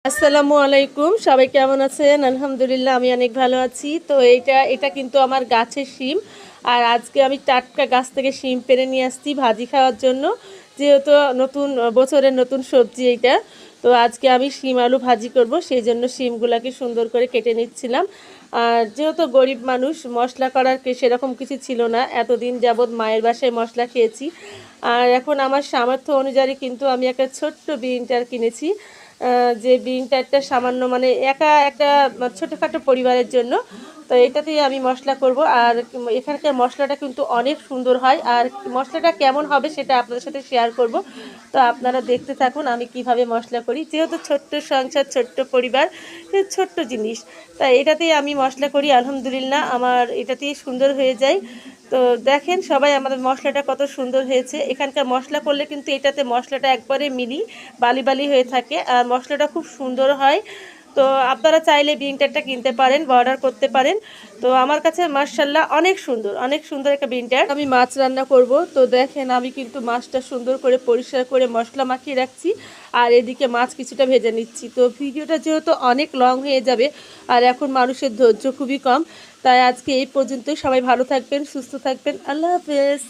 আসসালামু আলাইকুম, সবাই কেমন আছেন? আলহামদুলিল্লাহ আমি অনেক ভালো আছি। তো এটা কিন্তু আমার গাছের শিম। আর আজকে আমি টাটকা গাছ থেকে শিম পেড়ে নিয়ে আসছি ভাজি খাওয়ার জন্য। যেহেতু নতুন বছরের নতুন সবজি এইটা, তো আজকে আমি শিম আলু ভাজি করব, সেই জন্য শিমগুলোকে সুন্দর করে কেটে নিচ্ছিলাম। আর যেহেতু গরিব মানুষ, মশলা করার সেরকম কিছু ছিল না, এতদিন যাবৎ মায়ের বাসায় মশলা খেয়েছি। আর এখন আমার সামর্থ্য অনুযায়ী কিন্তু আমি একটা ছোট্ট বিনটার কিনেছি, যে বিনটা সামান্য মানে একা একটা ছোটোখাটো পরিবারের জন্য। তো এটাতেই আমি মশলা করব। আর এখানকার মশলাটা কিন্তু অনেক সুন্দর হয়, আর মশলাটা কেমন হবে সেটা আপনাদের সাথে শেয়ার করব। তো আপনারা দেখতে থাকুন আমি কিভাবে মশলা করি। যেহেতু ছোট্ট সংসার, ছোট্ট পরিবার, ছোট্ট জিনিস, তাই এটাতেই আমি মশলা করি। আলহামদুলিল্লাহ আমার এটাতেই সুন্দর হয়ে যায়। তো দেখেন সবাই আমাদের মশলাটা কত সুন্দর হয়েছে। এখানকার মশলা করলে কিন্তু এটাতে মশলাটা একবারে মিলি বালি বালি হয়ে থাকে, আর মশলাটা খুব সুন্দর হয়। তো আপনারা চাইলে বিনটারটা কিনতে পারেন বা অর্ডার করতে পারেন। তো আমার কাছে মাশাআল্লাহ অনেক সুন্দর, অনেক সুন্দর একটা বিনটার। আমি মাছ রান্না করব। তো দেখেন আমি কিন্তু মাছটা সুন্দর করে পরিষ্কার করে মশলা মাখিয়ে রাখছি, আর এদিকে মাছ কিছুটা ভেজে নিচ্ছি। তো ভিডিওটা যেহেতু অনেক লং হয়ে যাবে, আর এখন মানুষের ধৈর্য খুবই কম, তাই আজকে এই পর্যন্তই। সবাই ভালো থাকবেন, সুস্থ থাকবেন। আল্লাহ হাফেজ।